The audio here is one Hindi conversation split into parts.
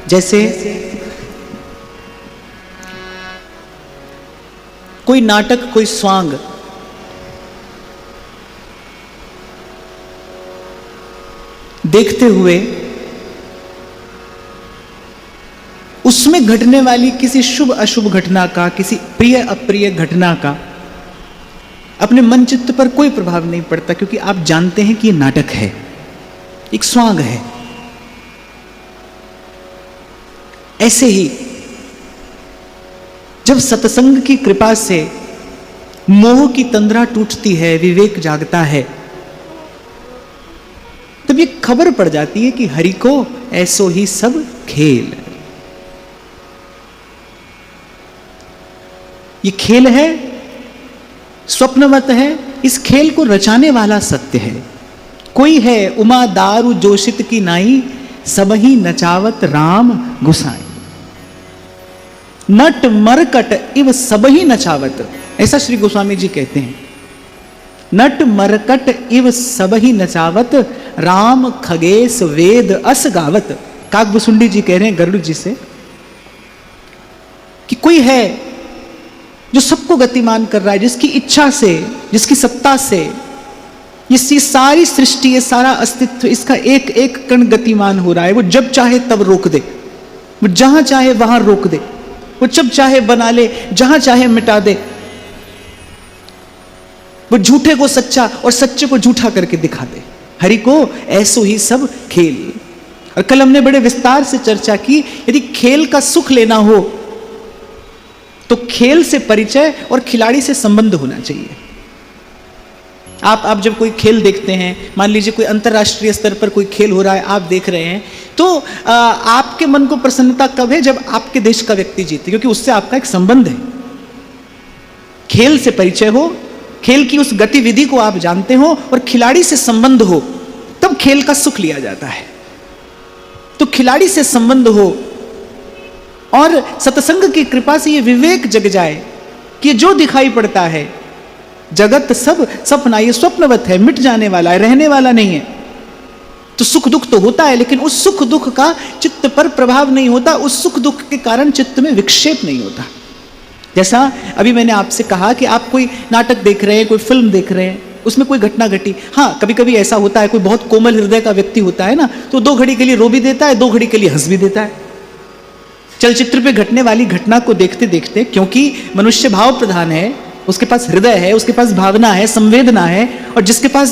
जैसे कोई नाटक, कोई स्वांग, देखते हुए उसमें घटने वाली किसी शुभ अशुभ घटना का, किसी प्रिय अप्रिय घटना का अपने मन चित्त पर कोई प्रभाव नहीं पड़ता, क्योंकि आप जानते हैं कि ये नाटक है, एक स्वांग है। ऐसे ही जब सत्संग की कृपा से मोह की तंद्रा टूटती है, विवेक जागता है, तब ये खबर पड़ जाती है कि हरि को ऐसो ही सब खेल। ये खेल है, स्वप्नवत है, इस खेल को रचाने वाला सत्य है। कोई है उमा दारू जोशित की नाई, सबही नचावत राम गुसाई। नट मरकट इव सबही नचावत, ऐसा श्री गोस्वामी जी कहते हैं। नट मरकट इव सबही नचावत, राम खगेश वेद अस गावत। काकभुसुंडी जी कह रहे हैं गरुड़ जी से कि कोई है जो सबको गतिमान कर रहा है, जिसकी इच्छा से, जिसकी सत्ता से ये सारी सृष्टि, ये सारा अस्तित्व, इसका एक एक कण गतिमान हो रहा है। वो जब चाहे तब रोक दे, वो जहां चाहे वहां रोक दे, वो जब चाहे बना ले, जहां चाहे मिटा दे। वो झूठे को सच्चा और सच्चे को झूठा करके दिखा दे। हरि को ऐसो ही सब खेल। और कल हमने बड़े विस्तार से चर्चा की, यदि खेल का सुख लेना हो तो खेल से परिचय और खिलाड़ी से संबंध होना चाहिए। आप जब कोई खेल देखते हैं, मान लीजिए कोई अंतर्राष्ट्रीय स्तर पर कोई खेल हो रहा है, आप देख रहे हैं, तो आपके मन को प्रसन्नता कब है? जब आपके देश का व्यक्ति जीते, क्योंकि उससे आपका एक संबंध है। खेल से परिचय हो, खेल की उस गतिविधि को आप जानते हो और खिलाड़ी से संबंध हो, तब खेल का सुख लिया जाता है। तो खिलाड़ी से संबंध हो और सत्संग की कृपा से ये विवेक जग जाए कि जो दिखाई पड़ता है जगत सब सपना, ये स्वप्नवत है, मिट जाने वाला है, रहने वाला नहीं है। तो सुख दुख तो होता है, लेकिन उस सुख दुख का चित्त पर प्रभाव नहीं होता, उस सुख दुख के कारण चित्त में विक्षेप नहीं होता। जैसा अभी मैंने आपसे कहा कि आप कोई नाटक देख रहे हैं, कोई फिल्म देख रहे हैं, उसमें कोई घटना घटी, हाँ कभी कभी ऐसा होता है, कोई बहुत कोमल हृदय का व्यक्ति होता है ना, तो 2 घड़ी के लिए रो भी देता है, 2 घड़ी के लिए हंस भी देता है। चलचित्र पे घटने वाली घटना को देखते देखते, क्योंकि मनुष्य भाव प्रधान है, उसके पास हृदय है, उसके पास भावना है, संवेदना है, और जिसके पास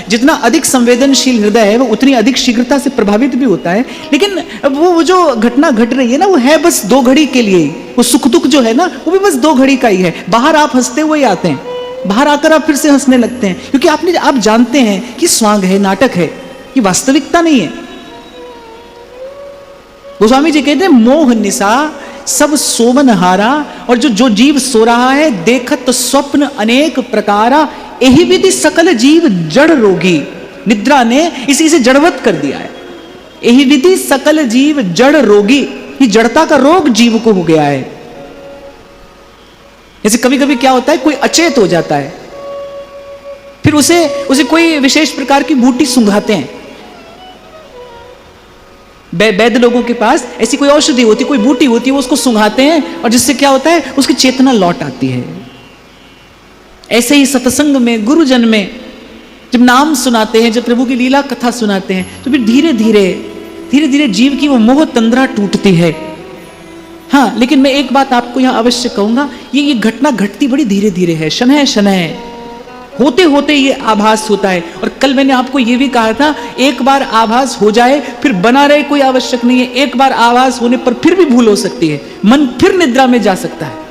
जितना अधिक संवेदनशील हृदय है वो उतनी अधिक शीघ्रता से प्रभावित भी होता है। लेकिन वो जो घटना घट रही है ना, वो है बस 2 घड़ी के लिए ही। वो सुख दुख जो है ना, वो भी बस 2 घड़ी का ही है। बाहर आप हंसते हुए आते हैं, बाहर आकर आप फिर से हंसने लगते हैं, क्योंकि आप जानते हैं कि स्वांग है, नाटक है, ये वास्तविकता नहीं है। गोस्वामी जी कहते हैं मोह निशा सब सोमन हारा, और जो जीव सो रहा है देखत स्वप्न अनेक प्रकारा, यही विधि सकल जीव जड़ रोगी। निद्रा ने इसी से जड़वत कर दिया है। यही विधि सकल जीव जड़ रोगी, ये जड़ता का रोग जीव को हो गया है। जैसे कभी कभी क्या होता है, कोई अचेत हो जाता है, फिर उसे कोई विशेष प्रकार की बूटी सुंघाते हैं। वैद्य लोगों के पास ऐसी कोई औषधि होती, कोई बूटी होती है, वो उसको सुंघाते हैं और जिससे क्या होता है, उसकी चेतना लौट आती है। ऐसे ही सत्संग में, गुरुजन में जब नाम सुनाते हैं, जब प्रभु की लीला कथा सुनाते हैं, तो फिर धीरे धीरे जीव की वो मोह तंद्रा टूटती है। हाँ, लेकिन मैं एक बात आपको यहां अवश्य कहूंगा, ये घटना घटती बड़ी धीरे धीरे है, शनय शनय होते होते ये आभास होता है। और कल मैंने आपको ये भी कहा था, एक बार आभास हो जाए फिर बना रहे कोई आवश्यक नहीं है। एक बार आभास होने पर फिर भी भूल हो सकती है, मन फिर निद्रा में जा सकता है।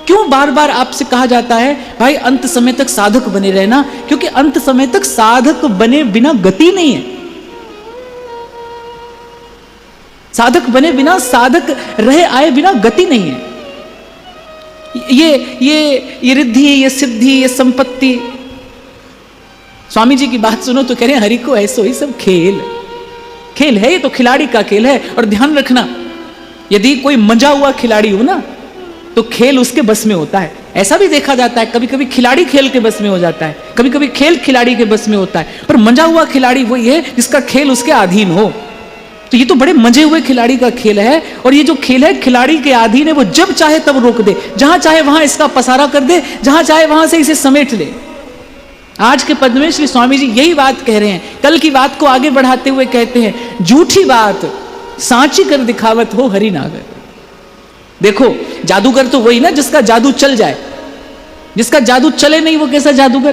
क्यों बार बार आपसे कहा जाता है भाई अंत समय तक साधक बने रहना? क्योंकि अंत समय तक साधक बने बिना गति नहीं है। साधक बने बिना, साधक रहे आए बिना गति नहीं है। ये रिद्धि, ये सिद्धि, ये संपत्ति, स्वामी जी की बात सुनो तो कह रहे हैं हरि को ऐसो ही सब खेल है। ये तो खिलाड़ी का खेल है। और ध्यान रखना, यदि कोई मंजा हुआ खिलाड़ी हो ना, तो खेल उसके बस में होता है। ऐसा भी देखा जाता है, कभी कभी खिलाड़ी खेल के बस में हो जाता है, कभी कभी खेल खिलाड़ी के बस में होता है। पर मंजा हुआ खिलाड़ी वही है जिसका खेल उसके अधीन हो। तो ये तो बड़े मजे हुए खिलाड़ी का खेल है, और ये जो खेल है खिलाड़ी के अधीन है, वो जब चाहे तब रोक दे, जहां चाहे वहां इसका पसारा कर दे, जहां चाहे वहां से इसे समेट ले। आज के पद में श्री स्वामी जी यही बात कह रहे हैं। कल की बात को आगे बढ़ाते हुए कहते हैं, झूठी बात सांची कर दिखावत हो हरि नागर। देखो जादूगर तो वही ना जिसका जादू चल जाए, जिसका जादू चले नहीं वो कैसा जादूगर?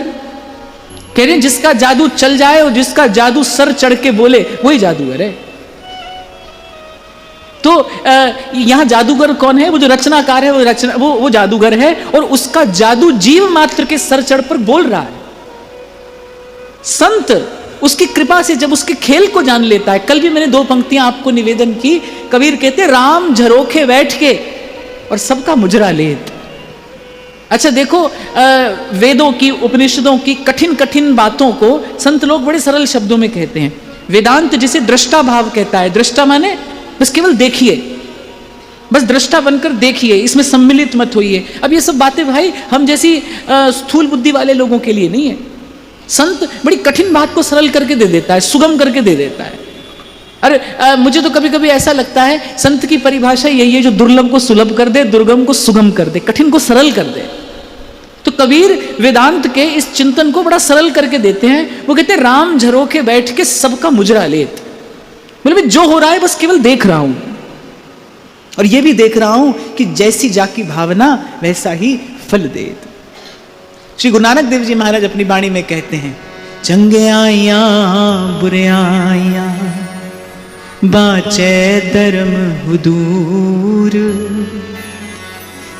कह रहे हैं जिसका जादू चल जाए और जिसका जादू सर चढ़ के बोले वही जादूगर है। तो यहां जादूगर कौन है? वो जो रचनाकार है, वो जादूगर है, और उसका जादू जीव मात्र के सर चढ़ पर बोल रहा है। संत उसकी कृपा से जब उसके खेल को जान लेता है, कल भी मैंने 2 पंक्तियां आपको निवेदन की। कबीर कहते राम झरोखे बैठ के और सबका मुजरा लेत। अच्छा देखो, वेदों की उपनिषदों की कठिन कठिन बातों को संत लोग बड़े सरल शब्दों में कहते हैं। वेदांत जिसे दृष्टा भाव कहता है, दृष्टा माने बस केवल देखिए, बस दृष्टा बनकर देखिए, इसमें सम्मिलित मत होइए। अब ये सब बातें भाई हम जैसी स्थूल बुद्धि वाले लोगों के लिए नहीं है। संत बड़ी कठिन बात को सरल करके दे देता है, सुगम करके दे देता है। अरे मुझे तो कभी कभी ऐसा लगता है संत की परिभाषा यही है, जो दुर्लभ को सुलभ कर दे, दुर्गम को सुगम कर दे, कठिन को सरल कर दे। तो कबीर वेदांत के इस चिंतन को बड़ा सरल करके देते हैं। वो कहते हैं राम झरोखे बैठ के सबका मुजरा लेत। मतलब जो हो रहा है बस केवल देख रहा हूं, और ये भी देख रहा हूं कि जैसी जाकी भावना वैसा ही फल देत। श्री गुरु नानक देव जी महाराज अपनी वाणी में कहते हैं, चंगे आइया बुरे आइया बाचे धर्म हुदूर,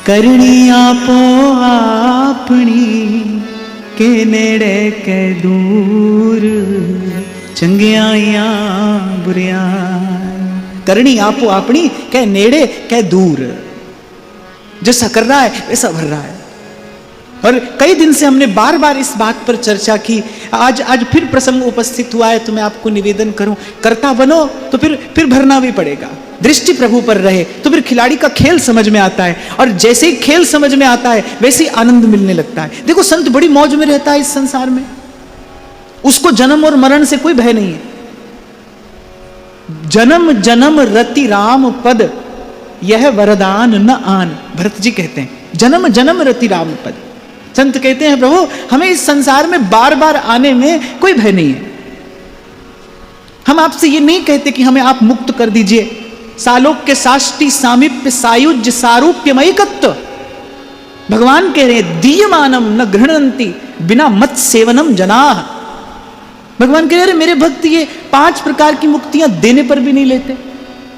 करनी आपो आपनी के नेड़े के दूर। चंगे आइया बुरे आइया, करनी आपो आपनी के नेड़े के दूर। जैसा कर रहा है वैसा भर रहा है। और कई दिन से हमने बार बार इस बात पर चर्चा की। आज फिर प्रसंग उपस्थित हुआ है, तो मैं आपको निवेदन करूं, कर्ता बनो तो फिर भरना भी पड़ेगा। दृष्टि प्रभु पर रहे तो फिर खिलाड़ी का खेल समझ में आता है, और जैसे ही खेल समझ में आता है वैसे ही आनंद मिलने लगता है। देखो संत बड़ी मौज में रहता है इस संसार में, उसको जन्म और मरण से कोई भय नहीं है। जन्म जन्म रति राम पद यह वरदान न आन, भरत जी कहते हैं जन्म जन्म रति राम पद। संत कहते हैं प्रभु हमें इस संसार में बार बार आने में कोई भय नहीं है। हम आपसे ये नहीं कहते कि हमें आप मुक्त कर दीजिए। सालोक्य साष्टि सामीप्य सायुज्य सारूप्यमयिकत्व, भगवान कह रहे हैं दीयमानम न गृह्णन्ति बिना मत सेवनम जनाः। भगवान कह रहे मेरे भक्त ये 5 प्रकार की मुक्तियां देने पर भी नहीं लेते।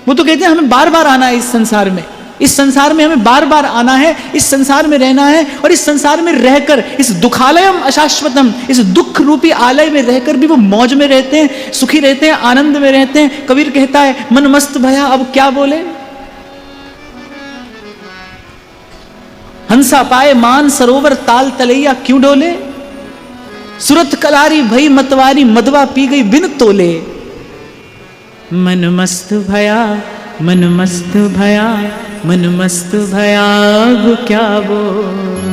वो तो कहते हैं हमें बार बार आना है इस संसार में, इस संसार में हमें बार बार आना है, इस संसार में रहना है, और इस संसार में रहकर इस दुखालयम अशाश्वतम, इस दुख रूपी आलय में रहकर भी वो मौज में रहते हैं, सुखी रहते हैं, आनंद में रहते हैं। कबीर कहता है मन मस्त भया अब क्या बोले, हंसा पाए मान सरोवर ताल तलैया क्यों डोले, सुरत कलारी भई मतवारी मदवा पी गई बिन तोले। मन मस्त भया मन मस्त भया मन मस्त भया अब क्या बोल,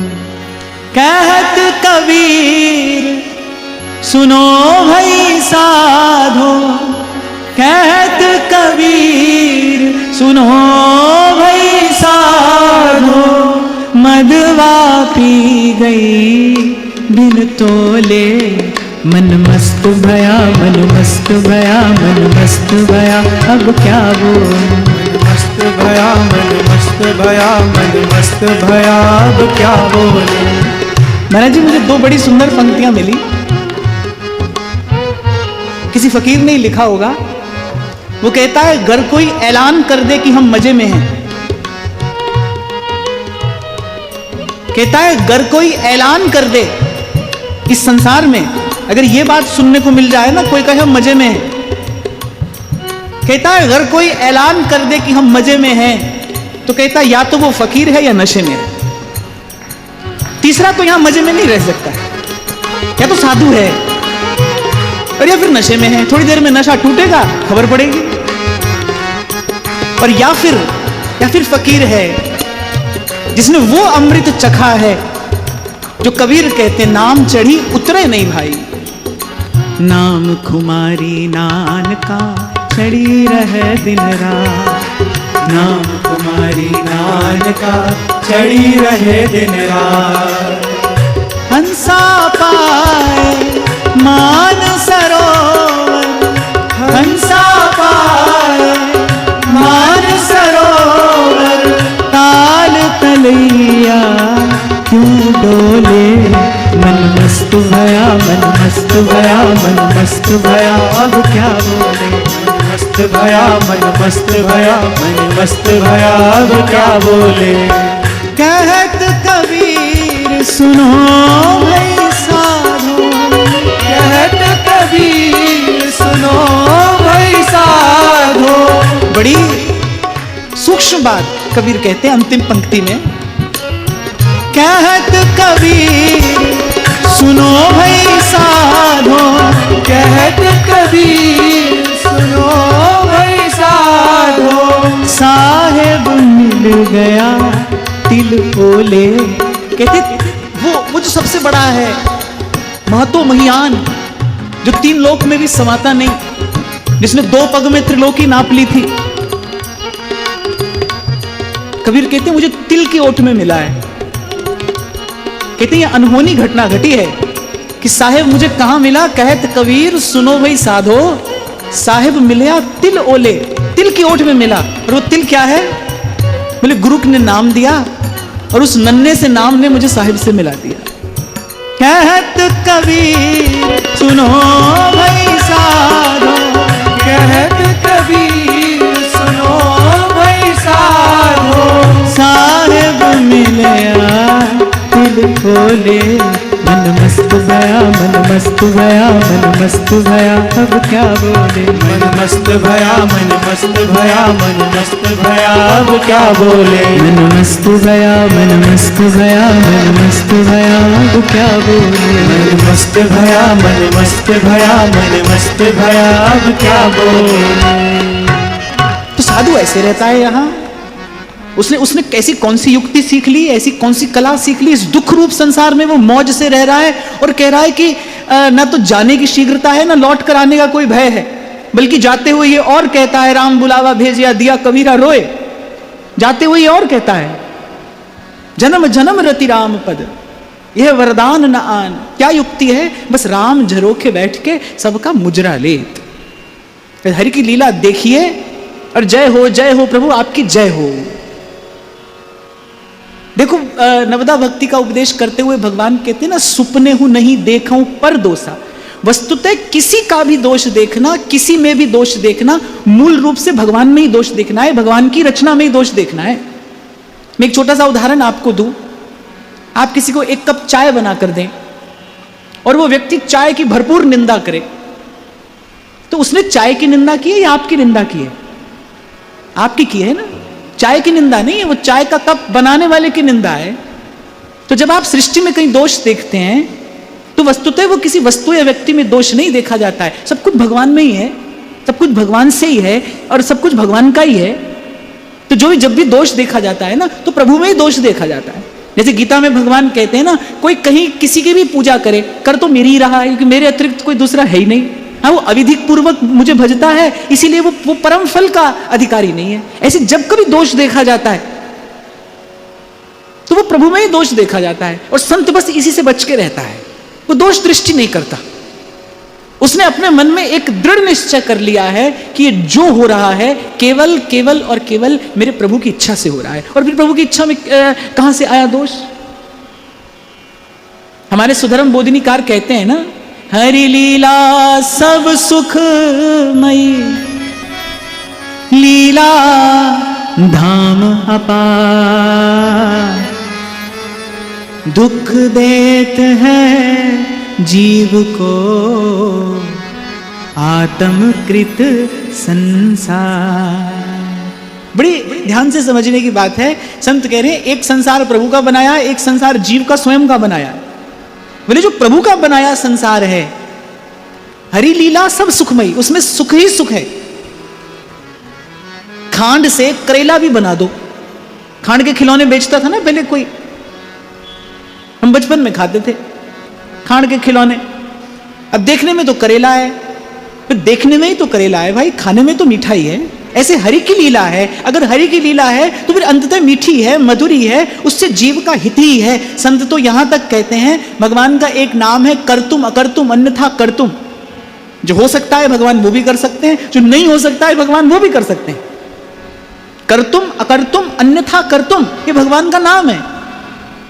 कहत कबीर सुनो भई साधो, कहत कबीर सुनो भई साधो, मदवा पी गई बिन तोले। मन मस्त भया मन मस्त भया मन मस्त भया अब क्या बोल, मस्त भया मन मस्त भया मन मस्त भया अब क्या बोले। महाराज जी मुझे 2 बड़ी सुंदर पंक्तियां मिली, किसी फकीर ने लिखा होगा। वो कहता है अगर कोई ऐलान कर दे कि हम मजे में हैं, कहता है अगर कोई ऐलान कर दे इस संसार में, अगर ये बात सुनने को मिल जाए ना कोई कहे हम मजे में हैं, कहता है अगर कोई ऐलान कर दे कि हम मजे में हैं, तो कहता है या तो वो फकीर है या नशे में है। तीसरा तो यहां मजे में नहीं रह सकता, या तो साधु है और या फिर नशे में है। थोड़ी देर में नशा टूटेगा खबर पड़ेगी, और या फिर फकीर है जिसने वो अमृत चखा है जो कबीर कहते नाम चढ़ी उतरे नहीं भाई। नाम खुमारी नान का चढ़ी रहे दिन रात, नाम तुम्हारी नान का चढ़ी रहे दिन रात। हंसा पाए मान सरोवर, हंसा पाए मान सरोवर, ताल तलैया क्यों डोले, मन मस्त भया, मन मस्त भया, मन मस्त भया, अब क्या बोले, मन मस्त भया, मन मस्त भया, मन मस्त भया, अब क्या बोले। कहत कबीर सुनो भाई साधो, कहत कबीर सुनो भाई साधो। बड़ी सूक्ष्म बात कबीर कहते हैं अंतिम पंक्ति में, कहत कबीर सुनो भाई साधो, कहत कबीर सुनो भाई साधो। साहेब मिल गया तिल बोले, कहते वो जो सबसे बड़ा है महतो महियान, जो 3 लोक में भी समाता नहीं, जिसने 2 पग में त्रिलोकी नाप ली थी। कबीर कहते हैं मुझे तिल की ओट में मिला है। कहते हैं ये अनहोनी घटना घटी है कि साहेब मुझे कहां मिला। कहत कबीर सुनो भाई साधो, साहेब मिला तिल ओले, तिल की ओट में मिला। और वो तिल क्या है? बोले गुरु ने नाम दिया और उस नन्हे से नाम ने मुझे साहिब से मिला दिया। कहत कबीर सुनो भाई साधो, कहत कबीर सुनो भाई साधो। साहिब मिलया तिल खोले, मन मस्त भया, मन मस्त भया, मन मस्त भया, अब क्या बोले, मन मस्त भया, मन मस्त भया, मन मस्त भया, अब क्या बोले, मन मस्त भया, मन मस्त भया, मन मस्त भया, अब क्या बोले, मन मस्त भया, मन मस्त भया, मन मस्त भया, अब क्या बोले। तो साधु ऐसे रहता है यहाँ। उसने कैसी कौन सी युक्ति सीख ली, ऐसी कौन सी कला सीख ली, इस दुख रूप संसार में वो मौज से रह रहा है और कह रहा है कि ना तो जाने की शीघ्रता है, ना लौट कर आने का कोई भय है, बल्कि जाते हुए ये और कहता है, राम बुलावा भेजिया दिया कबीरा रोए। जाते हुए ये और कहता है, जन्म जन्म रति राम पद, यह वरदान न आन। क्या युक्ति है? बस राम झरोखे बैठ के सबका मुजरा लेत। हरि की लीला देखिए और जय हो प्रभु, आपकी जय हो। देखो नवदा भक्ति का उपदेश करते हुए भगवान कहते हैं ना, सुपने हूं नहीं देखूं पर दोषा। वस्तुतः किसी का भी दोष देखना, किसी में भी दोष देखना, मूल रूप से भगवान में ही दोष देखना है, भगवान की रचना में ही दोष देखना है। मैं एक छोटा सा उदाहरण आपको दूं। आप किसी को 1 कप चाय बना कर दें और वो व्यक्ति चाय की भरपूर निंदा करे, तो उसने चाय की निंदा की है या आपकी निंदा की है? आपकी की है ना। चाय की निंदा नहीं है, वो चाय का कप बनाने वाले की निंदा है। तो जब आप सृष्टि में कहीं दोष देखते हैं तो वस्तुतः वो किसी वस्तु या व्यक्ति में दोष नहीं देखा जाता है, सब कुछ भगवान में ही है, सब कुछ भगवान से ही है और सब कुछ भगवान का ही है। तो जब भी दोष देखा जाता है ना, तो प्रभु में ही दोष देखा जाता है। जैसे गीता में भगवान कहते हैं ना, कोई कहीं किसी की भी पूजा करे, कर तो मेरी ही रहा है, क्योंकि मेरे अतिरिक्त कोई दूसरा है ही नहीं। हाँ, वो अविधिक पूर्वक मुझे भजता है, इसीलिए वो परम फल का अधिकारी नहीं है। ऐसे जब कभी दोष देखा जाता है तो वो प्रभु में ही दोष देखा जाता है, और संत बस इसी से बच के रहता है, वो दोष दृष्टि नहीं करता। उसने अपने मन में एक दृढ़ निश्चय कर लिया है कि ये जो हो रहा है केवल केवल और केवल मेरे प्रभु की इच्छा से हो रहा है। और फिर प्रभु की इच्छा में कहां से आया दोष? हमारे सुधर्म बोधिनीकार कहते हैं ना, हरि लीला सब सुखमयी, लीला धाम अपार, दुख देत है जीव को आत्मकृत संसार। बड़ी ध्यान से समझने की बात है। संत कह रहे हैं एक संसार प्रभु का बनाया, एक संसार जीव का स्वयं का बनाया। बोले जो प्रभु का बनाया संसार है, हरि लीला सब सुखमयी, उसमें सुख ही सुख है। खांड से करेला भी बना दो। खांड के खिलौने बेचता था ना पहले कोई, हम बचपन में खाते थे खांड के खिलौने। अब देखने में तो करेला है, तो देखने में ही तो करेला है भाई, खाने में तो मीठा ही है। ऐसे हरि की लीला है, अगर हरि की लीला है तो फिर अंततः मीठी है, मधुरी है, उससे जीव का हित ही है। संत तो यहां तक कहते हैं भगवान का एक नाम है कर्तुम अकर्तुम अन्यथा कर्तुम। जो हो सकता है भगवान वो भी कर सकते हैं, जो नहीं हो सकता है भगवान वो भी कर सकते हैं। कर्तुम अकर्तुम अन्यथा कर्तुम, ये भगवान का नाम है।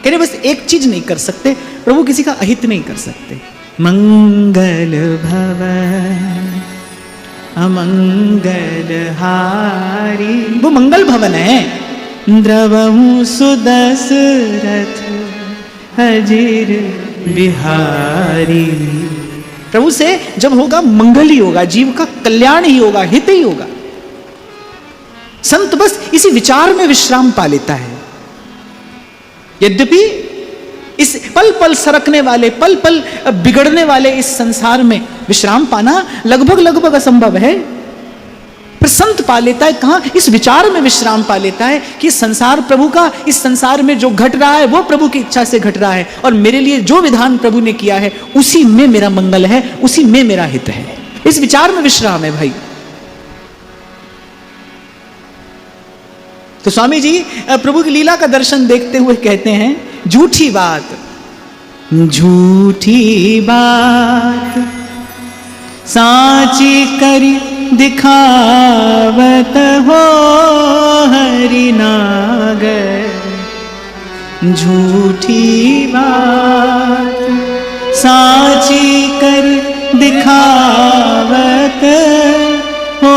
कह रहे बस एक चीज नहीं कर सकते, प्रभु किसी का अहित नहीं कर सकते। मंगल भवन अमंगल हारी, वो मंगल भवन है। द्रवहु सुदशरथ अजीर बिहारी, प्रभु से जब होगा मंगल ही होगा, जीव का कल्याण ही होगा, हित ही होगा। संत बस इसी विचार में विश्राम पा लेता है। यद्यपि इस पल पल सरकने वाले, पल पल बिगड़ने वाले इस संसार में विश्राम पाना लगभग असंभव है, पर संत पा लेता है। कहां? इस विचार में विश्राम पा लेता है कि संसार प्रभु का, इस संसार में जो घट रहा है वो प्रभु की इच्छा से घट रहा है, और मेरे लिए जो विधान प्रभु ने किया है उसी में मेरा मंगल है, उसी में मेरा हित है। इस विचार में विश्राम है भाई। तो स्वामी जी प्रभु की लीला का दर्शन देखते हुए कहते हैं, झूठी बात सांची करी दिखावत हो हरि नागर। झूठी बात सांची करी दिखावत हो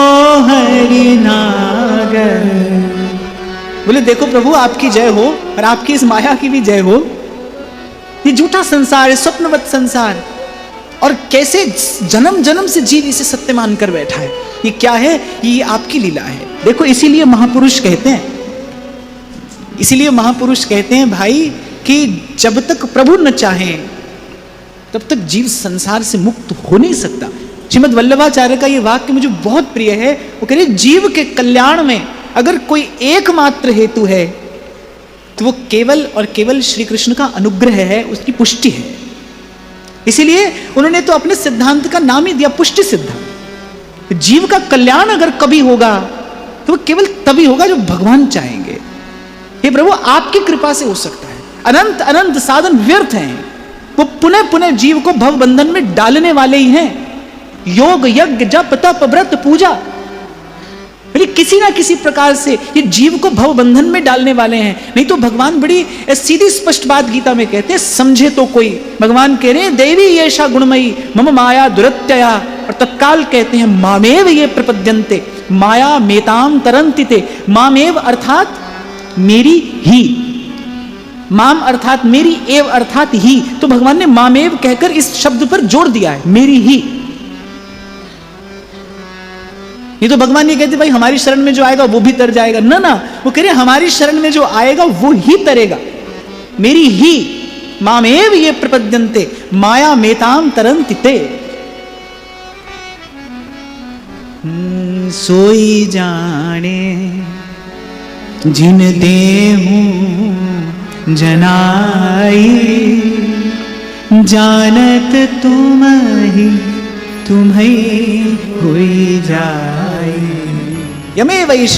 हरि नागर। बोले देखो प्रभु आपकी जय हो और आपकी इस माया की भी जय हो। ये झूठा संसार है, स्वप्नवत संसार, और कैसे जन्म जन्म से जीव इसे सत्य मान कर बैठा है। ये क्या है? ये आपकी लीला है। देखो इसीलिए महापुरुष कहते हैं, इसीलिए महापुरुष कहते हैं भाई कि जब तक प्रभु न चाहे तब तक जीव संसार से मुक्त हो नहीं सकता। श्रीमद् वल्लभाचार्य का ये वाक्य मुझे बहुत प्रिय है। वो कह रहे जीव के कल्याण में अगर कोई एकमात्र हेतु है तो वो केवल और केवल श्री कृष्ण का अनुग्रह है, उसकी पुष्टि है। इसीलिए उन्होंने तो अपने सिद्धांत का नाम ही दिया पुष्टि सिद्धांत। जीव का कल्याण अगर कभी होगा तो वो केवल तभी होगा जो भगवान चाहेंगे। हे प्रभु आपकी कृपा से हो सकता है। अनंत अनंत साधन व्यर्थ हैं, वो पुनः पुनः जीव को भव बंधन में डालने वाले ही हैं। योग यज्ञ जप तप व्रत पूजा किसी ना किसी प्रकार से ये जीव को भव बंधन में डालने वाले हैं। नहीं तो भगवान बड़ी सीधी स्पष्ट बात गीता में कहते हैं, समझे तो कोई। भगवान कह रहे हैं देवी येषा गुणमयी मम माया दुरत्यया, और तत्काल कहते हैं मामेव ये प्रपद्यन्ते माया मेताम तरन्तिते। मामेव अर्थात मेरी ही, माम अर्थात मेरी, एव अर्थात ही। तो भगवान ने मामेव कहकर इस शब्द पर जोर दिया है, मेरी ही। ये तो भगवान ये कहते भाई हमारी शरण में जो आएगा वो भी तर जाएगा, ना ना, वो कह रहे हमारी शरण में जो आएगा वो ही तरेगा, मेरी ही। मामेव ये प्रपद्यन्ते माया मेताम तरन्तिते। सोई जाने जिन देहूं जनाई, जानत तुम ही तुम्हें हुई जाए। यमे वैश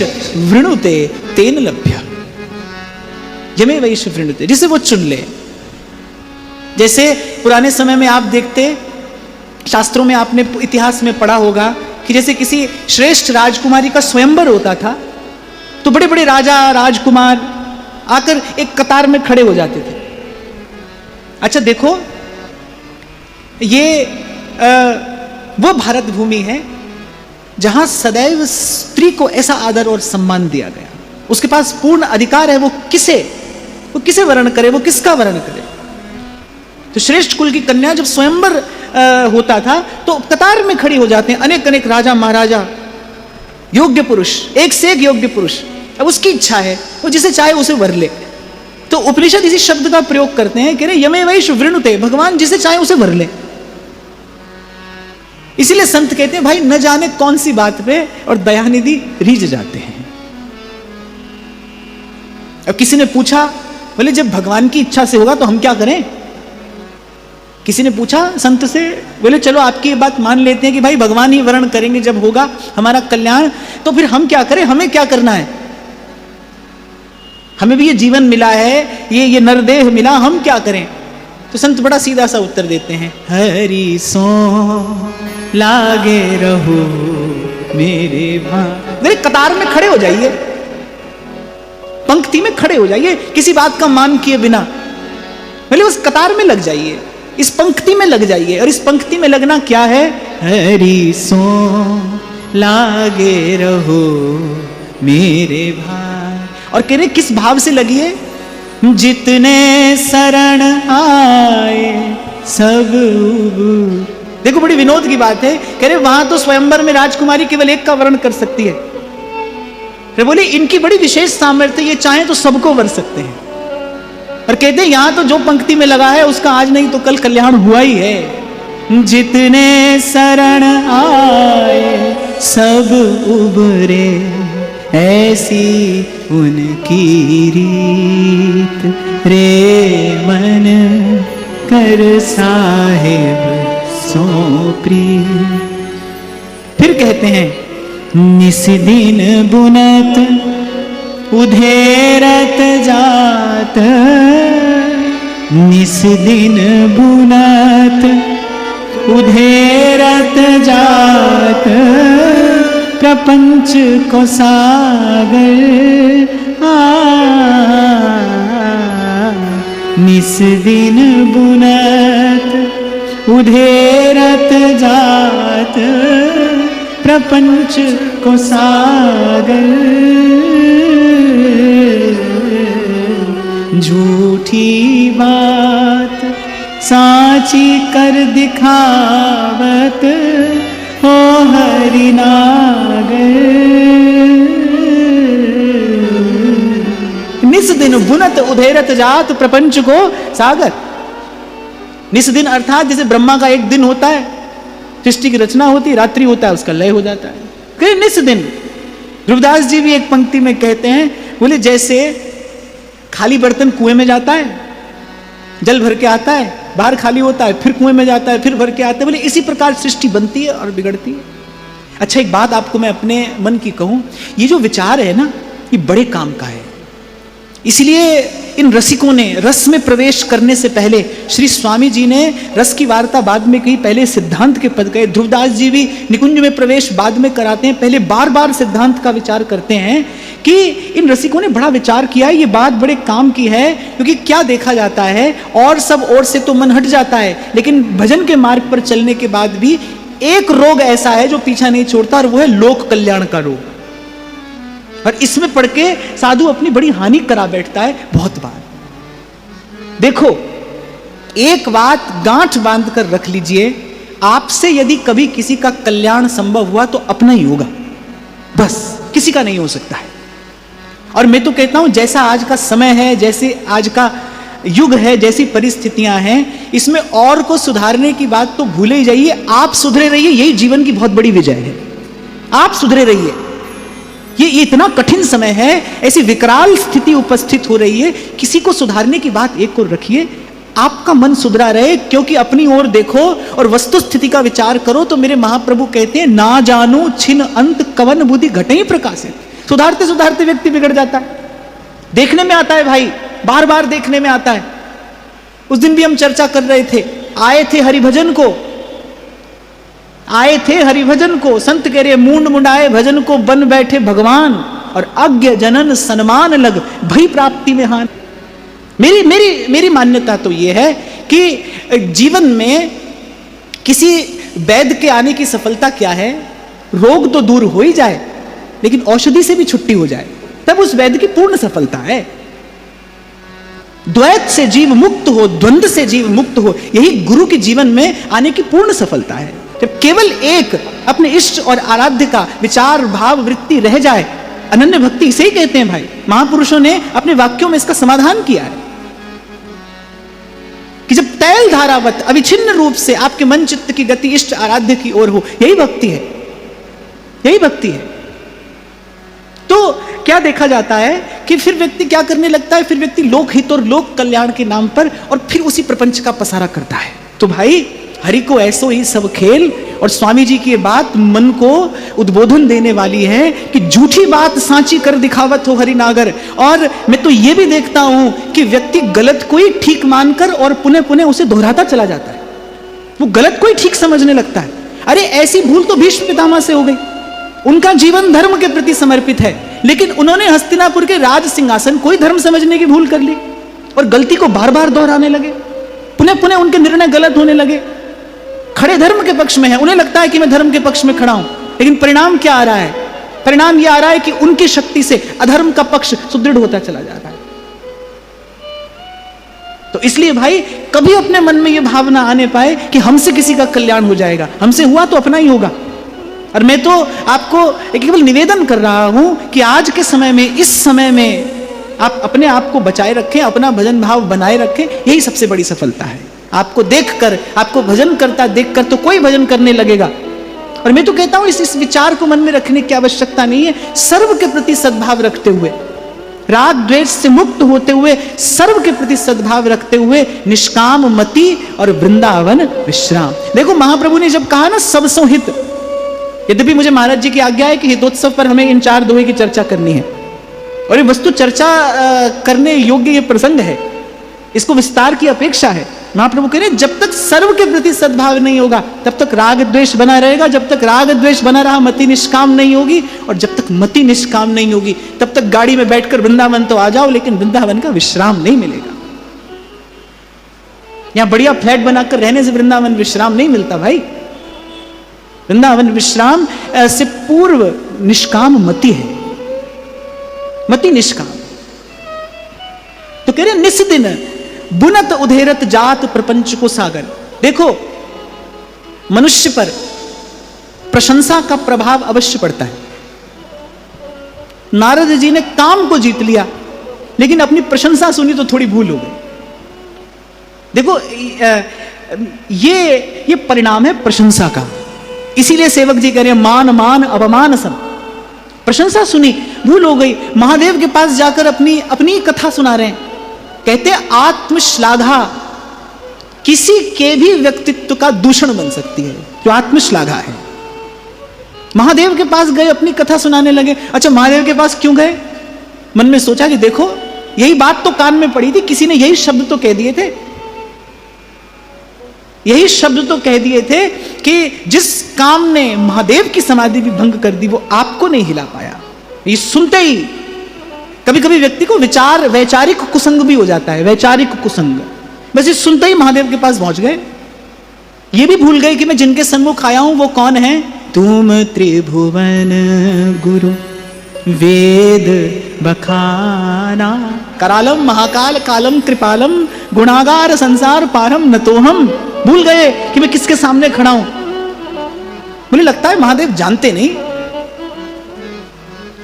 वृणुते तेन लभ्य। यमे वैश वृणुते, जिसे वो चुन ले। जैसे पुराने समय में आप देखते, शास्त्रों में आपने इतिहास में पढ़ा होगा कि जैसे किसी श्रेष्ठ राजकुमारी का स्वयंवर होता था तो बड़े बड़े राजा राजकुमार आकर एक कतार में खड़े हो जाते थे। अच्छा देखो, ये वो भारत भूमि है जहां सदैव स्त्री को ऐसा आदर और सम्मान दिया गया। उसके पास पूर्ण अधिकार है वो किसे वर्ण करे, वो किसका वर्ण करे। तो श्रेष्ठ कुल की कन्या जब स्वयंवर होता था तो कतार में खड़ी हो जाते हैं अनेक अनेक राजा महाराजा, योग्य पुरुष, एक से एक योग्य पुरुष। अब उसकी इच्छा है, वो जिसे चाहे उसे वर ले। तो उपनिषद इसी शब्द का प्रयोग करते हैं, कह रहे यमे वैश वृणुते, भगवान जिसे चाहे उसे वर ले। इसीलिए संत कहते हैं भाई न जाने कौन सी बात पे और दयानिधि रीझ जाते हैं। अब किसी ने पूछा, बोले जब भगवान की इच्छा से होगा तो हम क्या करें? किसी ने पूछा संत से, बोले चलो आपकी ये बात मान लेते हैं कि भाई भगवान ही वर्ण करेंगे जब होगा हमारा कल्याण, तो फिर हम क्या करें, हमें क्या करना है, हमें भी ये जीवन मिला है, ये नरदेह मिला, हम क्या करें। तो संत बड़ा सीधा सा उत्तर देते हैं, हरि सो लागे रहो मेरे भाई। मेरे कतार में खड़े हो जाइए, पंक्ति में खड़े हो जाइए, किसी बात का मान किए बिना, भले उस कतार में लग जाइए, इस पंक्ति में लग जाइए। और इस पंक्ति में लगना क्या है, हरि सो लागे रहो मेरे भाई। और कह रहे किस भाव से लगिए, जितने शरण आए सब। देखो बड़ी विनोद की बात है, कह रहे वहां तो स्वयंवर में राजकुमारी केवल एक का वर्ण कर सकती है, फिर बोले इनकी बड़ी विशेष सामर्थ्य, ये चाहे तो सबको वर सकते हैं। और कहते हैं यहां तो जो पंक्ति में लगा है उसका आज नहीं तो कल कल्याण हुआ ही है। जितने शरण आए सब उबरे, ऐसी उनकी रीत, रे मन कर साहिब सो प्रीत। फिर कहते हैं, निस दिन बुनत उधेरत जात, निस दिन बुनत उधेरत जात, प्रपंच को सागर निस दिन बुनत उधेरत जात, प्रपंच को सागर। झूठी बात साची कर दिखावत, हो हरि नागर। निस दिन बुनत उधेरत जात, प्रपंच को सागर। निस दिन अर्थात जैसे ब्रह्मा का एक दिन होता है, सृष्टि की रचना होती है, रात्रि होता है, उसका लय हो जाता है, कहीं निस दिन। ध्रुवदास जी भी एक पंक्ति में कहते हैं, बोले जैसे खाली बर्तन कुएं में जाता है, जल भर के आता है, बाहर खाली होता है, फिर कुएं में जाता है, फिर भर के आता है, बोले इसी प्रकार सृष्टि बनती है और बिगड़ती है। अच्छा एक बात आपको मैं अपने मन की कहूं, ये जो विचार है ना, ये बड़े काम का है। इसलिए इन रसिकों ने रस में प्रवेश करने से पहले, श्री स्वामी जी ने रस की वार्ता बाद में कही, पहले सिद्धांत के पद गए। ध्रुवदास जी भी निकुंज में प्रवेश बाद में कराते हैं, पहले बार बार सिद्धांत का विचार करते हैं कि इन रसिकों ने बड़ा विचार किया है, ये बात बड़े काम की है। क्योंकि क्या देखा जाता है, और सब ओर से तो मन हट जाता है, लेकिन भजन के मार्ग पर चलने के बाद भी एक रोग ऐसा है जो पीछा नहीं छोड़ता, और वो है लोक कल्याण का रोग। और इसमें पड़ के साधु अपनी बड़ी हानि करा बैठता है बहुत बार। देखो एक बात गांठ बांध कर रख लीजिए, आपसे यदि कभी किसी का कल्याण संभव हुआ तो अपना ही होगा, बस किसी का नहीं हो सकता है। और मैं तो कहता हूं जैसा आज का समय है, जैसे आज का युग है, जैसी परिस्थितियां हैं, इसमें और को सुधारने की बात तो भूले ही जाइए, आप सुधरे रहिए, यही जीवन की बहुत बड़ी विजय है। आप सुधरे रहिए, ये इतना कठिन समय है, ऐसी विकराल स्थिति उपस्थित हो रही है, किसी को सुधारने की बात एक को रखिए, आपका मन सुधरा रहे, क्योंकि अपनी ओर देखो और वस्तु स्थिति का विचार करो। तो मेरे महाप्रभु कहते हैं, ना जानो छिन अंत कवन बुद्धि घटे ही प्रकाशित। सुधारते सुधारते व्यक्ति बिगड़ जाता है, देखने में आता है भाई, बार बार देखने में आता है। उस दिन भी हम चर्चा कर रहे थे, आए थे हरिभजन को, आए थे हरिभजन को, संत कह रहे मूंड मुंडाए भजन को, बन बैठे भगवान, और अज्ञ जनन सन्मान लग, भई प्राप्ति में हान। मेरी मान्यता तो यह है कि जीवन में किसी वैद्य के आने की सफलता क्या है, रोग तो दूर हो ही जाए, लेकिन औषधि से भी छुट्टी हो जाए, तब उस वैद्य की पूर्ण सफलता है। द्वैत से जीव मुक्त हो, द्वंद्व से जीव मुक्त हो, यही गुरु के जीवन में आने की पूर्ण सफलता है। जब केवल एक अपने इष्ट और आराध्य का विचार भाव वृत्ति रह जाए, अनन्य भक्ति इसे ही कहते हैं भाई। महापुरुषों ने अपने वाक्यों में इसका समाधान किया है कि जब तैल धारावत अविच्छिन्न रूप से आपके मन चित्त की गति इष्ट आराध्य की ओर हो, यही भक्ति है, यही भक्ति है। तो क्या देखा जाता है कि फिर व्यक्ति क्या करने लगता है, फिर व्यक्ति लोक हित और लोक कल्याण के नाम पर और फिर उसी प्रपंच का पसारा करता है। तो भाई हरि को ऐसो ही सब खेल। और स्वामी जी की ये बात मन को उद्बोधन देने वाली है कि झूठी बात सांची कर दिखावत हो हरि नागर। और मैं तो ये भी देखता हूं कि व्यक्ति गलत को ही ठीक मानकर और पुनः पुनः उसे दोहराता चला जाता है, वो गलत को ही ठीक समझने लगता है। अरे ऐसी भूल तो भीष्म पितामह से हो गई, उनका जीवन धर्म के प्रति समर्पित है, लेकिन उन्होंने हस्तिनापुर के राज सिंहासन को ही धर्म समझने की भूल कर ली और गलती को बार बार दोहराने लगे, पुनः पुनः उनके निर्णय गलत होने लगे। खड़े धर्म के पक्ष में है, उन्हें लगता है कि मैं धर्म के पक्ष में खड़ा हूं, लेकिन परिणाम क्या आ रहा है? परिणाम यह आ रहा है कि उनकी शक्ति से अधर्म का पक्ष सुदृढ़ होता चला जा रहा है। तो इसलिए भाई कभी अपने मन में यह भावना आने पाए कि हमसे किसी का कल्याण हो जाएगा, हमसे हुआ तो अपना ही होगा। और मैं तो आपको केवल निवेदन कर रहा हूं कि आज के समय में, इस समय में आप अपने आप को बचाए रखें, अपना भजन भाव बनाए रखें, यही सबसे बड़ी सफलता है। आपको देखकर, आपको भजन करता देखकर तो कोई भजन करने लगेगा। और मैं तो कहता हूं इस विचार को मन में रखने की आवश्यकता नहीं है। सर्व के प्रति सद्भाव रखते हुए, राग द्वेष से मुक्त होते हुए, सर्व के प्रति सद्भाव रखते हुए निष्काम मति और वृंदावन विश्राम। देखो महाप्रभु ने जब कहा ना सब सो हित, यद्यपि मुझे महाराज जी की आज्ञा है कि हितोत्सव पर हमें इन 4 दोहे की चर्चा करनी है, और ये वस्तु चर्चा करने योग्य ये प्रसंग है, इसको विस्तार की अपेक्षा है। महाप्रभु कह रहे जब तक सर्व के प्रति सद्भाव नहीं होगा तब तक राग द्वेष बना रहेगा, जब तक राग द्वेष बना रहा मति निष्काम नहीं होगी, और जब तक मति निष्काम नहीं होगी तब तक गाड़ी में बैठकर वृंदावन तो आ जाओ, लेकिन वृंदावन का विश्राम नहीं मिलेगा। यहां बढ़िया फ्लैट बनाकर रहने से वृंदावन विश्राम नहीं मिलता भाई। वृंदावन विश्राम से पूर्व निष्काम मति है, मति निष्काम। तो कह रहे निस्दिन बुनत उधेरत जात प्रपंच को सागर। देखो मनुष्य पर प्रशंसा का प्रभाव अवश्य पड़ता है। नारद जी ने काम को जीत लिया, लेकिन अपनी प्रशंसा सुनी तो थोड़ी भूल हो गई। देखो ये परिणाम है प्रशंसा का। इसीलिए सेवक जी कह रहे हैं मान मान अपमान सम। प्रशंसा सुनी, भूल हो गई, महादेव के पास जाकर अपनी कथा सुना रहे हैं। कहते आत्मश्लाघा किसी के भी व्यक्तित्व का दूषण बन सकती है, जो आत्मश्लाघा है। महादेव के पास गए, अपनी कथा सुनाने लगे। अच्छा महादेव के पास क्यों गए? मन में सोचा कि देखो यही बात तो कान में पड़ी थी, किसी ने यही शब्द तो कह दिए थे, यही शब्द तो कह दिए थे कि जिस काम ने महादेव की समाधि भी भंग कर दी वो आपको नहीं हिला पाया। ये सुनते ही कभी कभी व्यक्ति को वैचारिक कुसंग भी हो जाता है, वैचारिक कुसंग। बस ये सुनते ही महादेव के पास पहुंच गए, ये भी भूल गए कि मैं जिनके सन्मुख आया हूं वो कौन है। तुम त्रिभुवन गुरु वेद बखाना करालम महाकाल कालम कृपालम गुणागार संसार पारम न तो हम। भूल गए कि मैं किसके सामने खड़ा हूं। मुझे लगता है महादेव जानते नहीं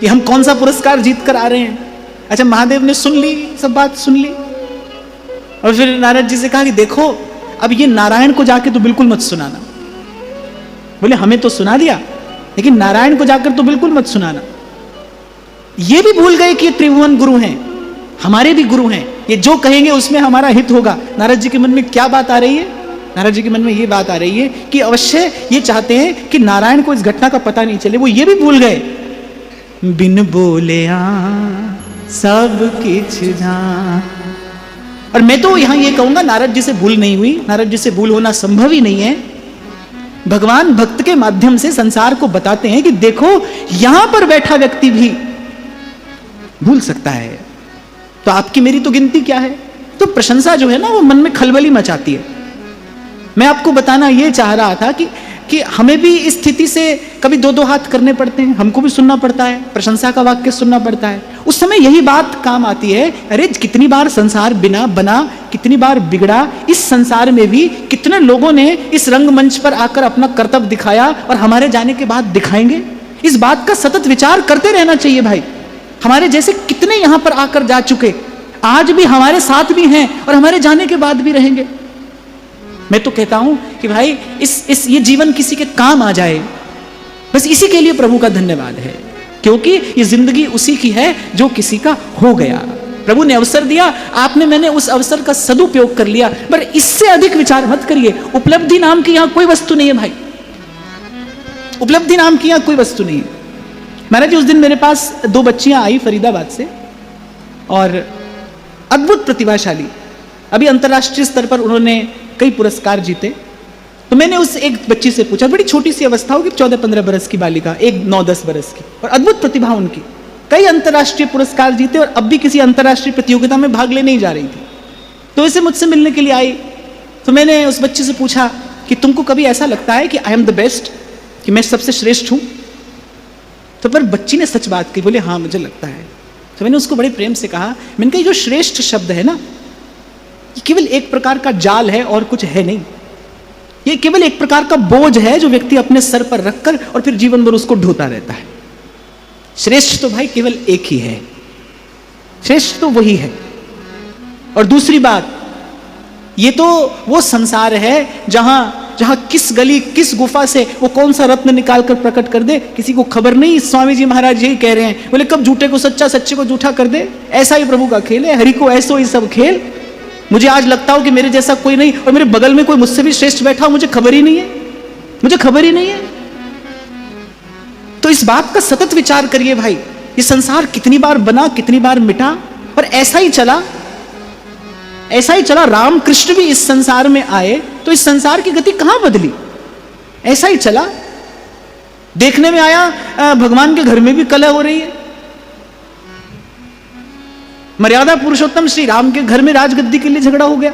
कि हम कौन सा पुरस्कार जीत कर आ रहे हैं। अच्छा महादेव ने सुन ली, सब बात सुन ली, और फिर नारद जी से कहा कि देखो अब ये नारायण को जाके तो बिल्कुल मत सुनाना। बोले हमें तो सुना दिया, लेकिन नारायण को जाकर तो बिल्कुल मत सुनाना। ये भी भूल गए कि ये त्रिभुवन गुरु हैं, हमारे भी गुरु हैं, ये जो कहेंगे उसमें हमारा हित होगा। नारद जी के मन में क्या बात आ रही है? नारद जी के मन में ये बात आ रही है कि अवश्य ये चाहते हैं कि नारायण को इस घटना का पता नहीं चले। वो ये भी भूल गए बिन बोले सब किछ जान। और मैं तो यहां ये कहूंगा नारद जी से भूल नहीं हुई, नारद जी से भूल होना संभव ही नहीं है। भगवान भक्त के माध्यम से संसार को बताते हैं कि देखो यहां पर बैठा व्यक्ति भी भूल सकता है, तो आपकी मेरी तो गिनती क्या है। तो प्रशंसा जो है ना वो मन में खलबली मचाती है। मैं आपको बताना ये चाह रहा था कि हमें भी इस स्थिति से कभी दो हाथ करने पड़ते हैं, हमको भी सुनना पड़ता है, प्रशंसा का वाक्य सुनना पड़ता है। उस समय यही बात काम आती है, अरे कितनी बार संसार बिना बना, कितनी बार बिगड़ा, इस संसार में भी कितने लोगों ने इस रंगमंच पर आकर अपना कर्तव्य दिखाया और हमारे जाने के बाद दिखाएंगे। इस बात का सतत विचार करते रहना चाहिए भाई। हमारे जैसे कितने यहां पर आकर जा चुके, आज भी हमारे साथ भी हैं और हमारे जाने के बाद भी रहेंगे। मैं तो कहता हूं कि भाई ये जीवन किसी के काम आ जाए, बस इसी के लिए प्रभु का धन्यवाद है, क्योंकि ये जिंदगी उसी की है जो किसी का हो गया। प्रभु ने अवसर दिया, आपने मैंने उस अवसर का सदुपयोग कर लिया। पर इससे अधिक विचार मत करिए। उपलब्धि नाम की यहां कोई वस्तु नहीं है भाई, उपलब्धि नाम की यहां कोई वस्तु नहीं है। महाराज जी, उस दिन मेरे पास 2 बच्चियां आई फरीदाबाद से, और अद्भुत प्रतिभाशाली, अभी अंतर्राष्ट्रीय स्तर पर उन्होंने कई पुरस्कार जीते। तो मैंने उस एक बच्ची से पूछा, बड़ी छोटी सी अवस्था होगी, 14-15 बरस की बालिका, एक 9-10 बरस की, और अद्भुत प्रतिभा उनकी, कई अंतर्राष्ट्रीय पुरस्कार जीते, और अब भी किसी अंतर्राष्ट्रीय प्रतियोगिता में भाग लेने ही जा रही थी। तो इसे मुझसे मिलने के लिए आई। तो मैंने उस बच्ची से पूछा कि तुमको कभी ऐसा लगता है कि आई एम द बेस्ट, कि मैं सबसे श्रेष्ठ हूं? तो पर बच्ची ने सच बात की, बोले हाँ मुझे लगता है। तो मैंने उसको बड़े प्रेम से कहा, मैंने कहा जो श्रेष्ठ शब्द है ना, ये केवल एक प्रकार का जाल है और कुछ है नहीं। ये केवल एक प्रकार का बोझ है जो व्यक्ति अपने सर पर रखकर और फिर जीवन भर उसको ढोता रहता है। श्रेष्ठ तो भाई केवल एक ही है, श्रेष्ठ तो वही है। और दूसरी बात, ये तो वो संसार है जहां जहां किस गली किस गुफा से वो कौन सा रत्न निकाल कर प्रकट कर दे किसी को खबर नहीं। स्वामी जी महाराज यही कह रहे हैं, बोले कब झूठे को सच्चा, सच्चे को झूठा कर दे। ऐसा ही प्रभु का खेल है, हरि को ऐसो ही सब खेल। मुझे आज लगता हो कि मेरे जैसा कोई नहीं, और मेरे बगल में कोई मुझसे भी श्रेष्ठ बैठा हो, मुझे खबर ही नहीं है, मुझे खबर ही नहीं है। तो इस बात का सतत विचार करिए भाई, ये संसार कितनी बार बना, कितनी बार मिटा, और ऐसा ही चला, ऐसा ही चला। रामकृष्ण भी इस संसार में आए तो इस संसार की गति कहां बदली, ऐसा ही चला। देखने में आया भगवान के घर में भी कलह हो रही है, मर्यादा पुरुषोत्तम श्री राम के घर में राजगद्दी के लिए झगड़ा हो गया,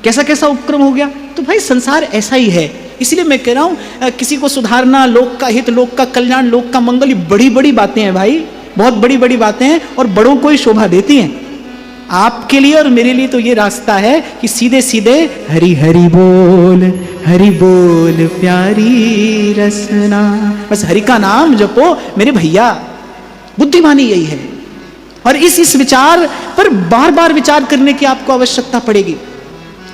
कैसा कैसा उपक्रम हो गया। तो भाई संसार ऐसा ही है। इसलिए मैं कह रहा हूं, किसी को सुधारना, लोक का हित, लोक का कल्याण, लोक का मंगल, ये बड़ी बड़ी बातें हैं भाई, बहुत बड़ी बड़ी बातें हैं, और बड़ों को ही शोभा देती हैं। आपके लिए और मेरे लिए तो ये रास्ता है कि सीधे सीधे हरि हरि बोल प्यारी रसना, बस हरि का नाम जपो मेरे भैया। बुद्धिमानी यही है। और इस विचार पर बार बार विचार करने की आपको आवश्यकता पड़ेगी।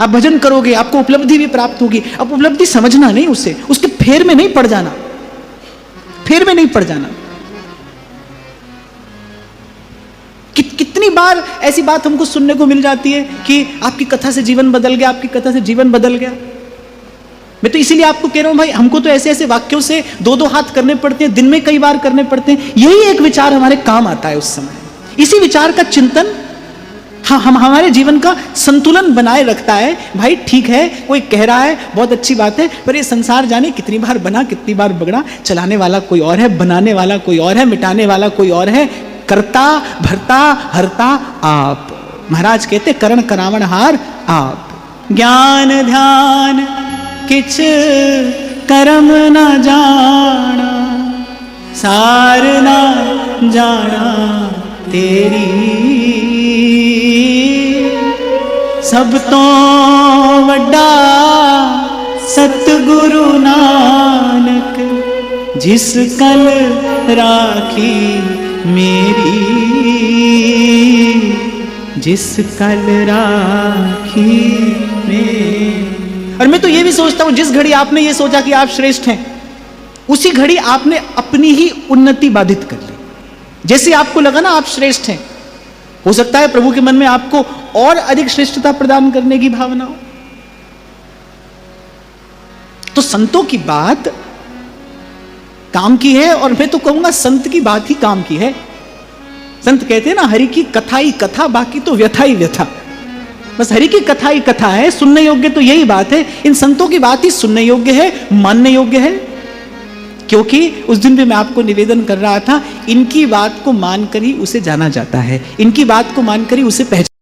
आप भजन करोगे, आपको उपलब्धि भी प्राप्त होगी। अब उपलब्धि समझना नहीं, उसे उसके फेर में नहीं पड़ जाना, फेर में नहीं पड़ जाना। कितनी बार ऐसी बात हमको सुनने को मिल जाती है कि आपकी कथा से जीवन बदल गया, आपकी कथा से जीवन बदल गया। मैं तो इसीलिए आपको कह रहा हूं भाई, हमको तो ऐसे ऐसे वाक्यों से 2-2 हाथ करने पड़ते हैं, दिन में कई बार करने पड़ते हैं। यही एक विचार हमारे काम आता है उस समय। इसी विचार का चिंतन हम हमारे जीवन का संतुलन बनाए रखता है। भाई ठीक है, कोई कह रहा है, बहुत अच्छी बात है, पर ये संसार जाने कितनी बार बना, कितनी बार बिगड़ा। चलाने वाला कोई और है, बनाने वाला कोई और है, मिटाने वाला कोई और है, करता भरता हरता आप। महाराज कहते करण करावण हार आप। ज्ञान ध्यान किछ कर्म न जाना, सार न जाना तेरी। सब तो वड्डा सतगुरु नानक, जिस कल राखी मेरी, जिस कल राखी में। और मैं तो ये भी सोचता हूं, जिस घड़ी आपने ये सोचा कि आप श्रेष्ठ हैं, उसी घड़ी आपने अपनी ही उन्नति बाधित कर ली। जैसे आपको लगा ना आप श्रेष्ठ हैं, हो सकता है प्रभु के मन में आपको और अधिक श्रेष्ठता प्रदान करने की भावना हो। तो संतों की बात काम की है, और मैं तो कहूंगा संत की बात ही काम की है। संत कहते हैं ना, हरि की कथा ही कथा, बाकी तो व्यथा ही व्यथा। बस हरि की कथा ही कथा है, सुनने योग्य तो यही बात है। इन संतों की बात ही सुनने योग्य है, मानने योग्य है। क्योंकि उस दिन भी मैं आपको निवेदन कर रहा था, इनकी बात को मानकर ही उसे जाना जाता है, इनकी बात को मानकर ही उसे पहचाना